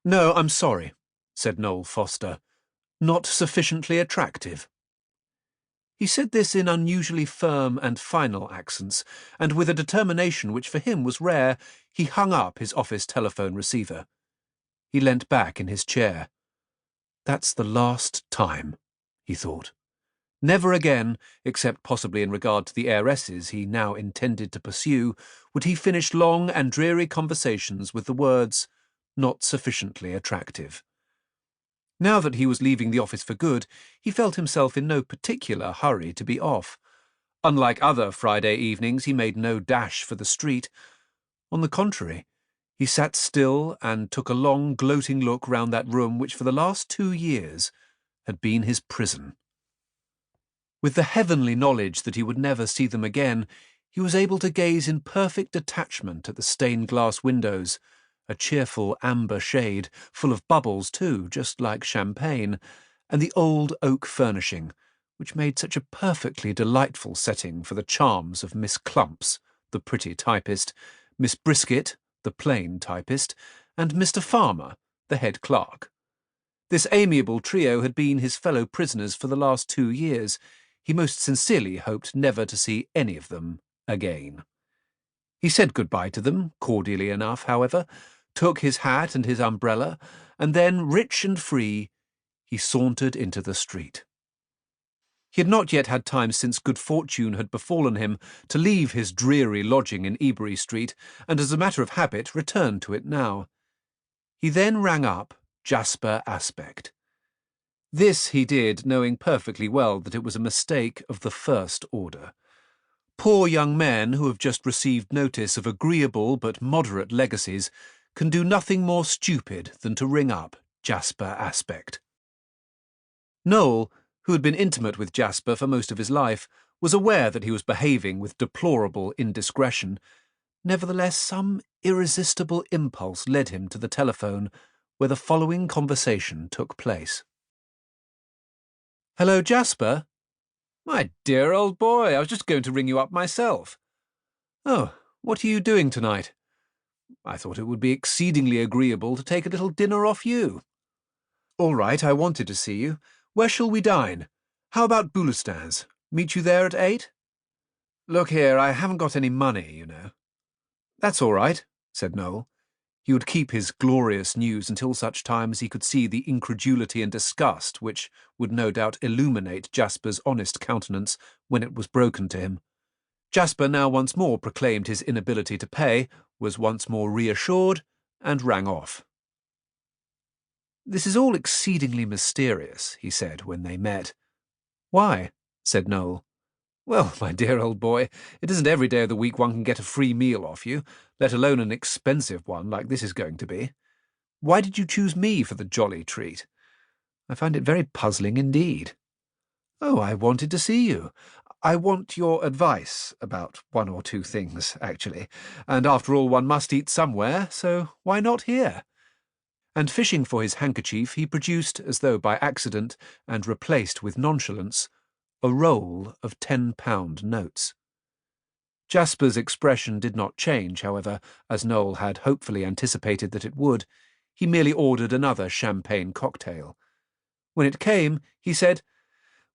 "No, I'm sorry," said Noel Foster. "Not sufficiently attractive." He said this in unusually firm and final accents, and with a determination which for him was rare, he hung up his office telephone receiver. He leant back in his chair. That's the last time, he thought. Never again, except possibly in regard to the heiresses he now intended to pursue, would he finish long and dreary conversations with the words, "not sufficiently attractive." Now that he was leaving the office for good, he felt himself in no particular hurry to be off. Unlike other Friday evenings, he made no dash for the street. On the contrary, he sat still and took a long, gloating look round that room which for the last 2 years had been his prison. With the heavenly knowledge that he would never see them again, he was able to gaze in perfect detachment at the stained-glass windows, a cheerful amber shade, full of bubbles too, just like champagne, and the old oak furnishing, which made such a perfectly delightful setting for the charms of Miss Clumps, the pretty typist, Miss Brisket, the plain typist, and Mr. Farmer, the head clerk. This amiable trio had been his fellow prisoners for the last 2 years. He most sincerely hoped never to see any of them again. He said good-bye to them, cordially enough, however, took his hat and his umbrella, and then, rich and free, he sauntered into the street. He had not yet had time since good fortune had befallen him to leave his dreary lodging in Ebury Street, and as a matter of habit returned to it now. He then rang up Jasper Aspect. This he did, knowing perfectly well that it was a mistake of the first order. Poor young men who have just received notice of agreeable but moderate legacies can do nothing more stupid than to ring up Jasper Aspect. Noel, who had been intimate with Jasper for most of his life, was aware that he was behaving with deplorable indiscretion. Nevertheless, some irresistible impulse led him to the telephone, where the following conversation took place. "Hello, Jasper?" "My dear old boy, I was just going to ring you up myself." "Oh, what are you doing tonight?" "I thought it would be exceedingly agreeable to take a little dinner off you." "All right, I wanted to see you. Where shall we dine? How about Boulestan's? Meet you there at 8? "Look here, I haven't got any money, you know." "That's all right," said Noel. He would keep his glorious news until such time as he could see the incredulity and disgust which would no doubt illuminate Jasper's honest countenance when it was broken to him. Jasper now once more proclaimed his inability to pay, was once more reassured, and rang off. "This is all exceedingly mysterious," he said when they met. "Why?" said Noel. "Well, my dear old boy, it isn't every day of the week one can get a free meal off you, let alone an expensive one like this is going to be. Why did you choose me for the jolly treat? I find it very puzzling indeed." "Oh, I wanted to see you. I want your advice about 1 or 2 things, actually, and after all one must eat somewhere, so why not here?" And fishing for his handkerchief, he produced, as though by accident, and replaced with nonchalance, a roll of £10 notes. Jasper's expression did not change, however, as Noel had hopefully anticipated that it would. He merely ordered another champagne cocktail. When it came, he said,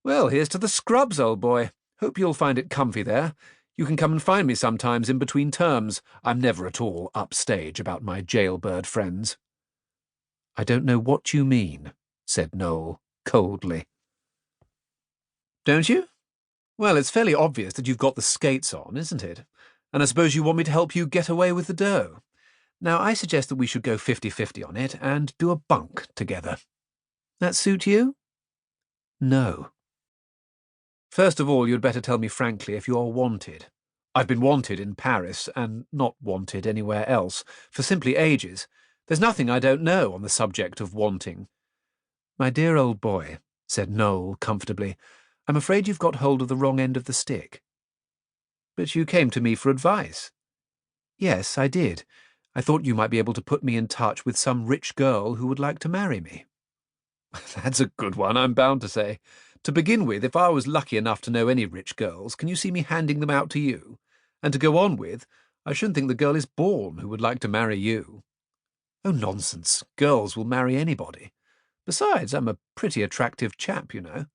"Well, here's to the scrubs, old boy. Hope you'll find it comfy there. You can come and find me sometimes in between terms. I'm never at all upstage about my jailbird friends." "I don't know what you mean," said Noel, coldly. "Don't you? Well, it's fairly obvious that you've got the skates on, isn't it? And I suppose you want me to help you get away with the dough. Now, I suggest that we should go 50-50 on it and do a bunk together. That suit you?" "No." "First of all, you'd better tell me frankly if you're wanted. I've been wanted in Paris, and not wanted anywhere else, for simply ages. There's nothing I don't know on the subject of wanting." "My dear old boy," said Noel comfortably, "I'm afraid you've got hold of the wrong end of the stick." "But you came to me for advice." "Yes, I did. I thought you might be able to put me in touch with some rich girl who would like to marry me." "That's a good one, I'm bound to say. To begin with, if I was lucky enough to know any rich girls, can you see me handing them out to you? And to go on with, I shouldn't think the girl is born who would like to marry you." Oh, nonsense. Girls will marry anybody. Besides, I'm a pretty attractive chap, you know.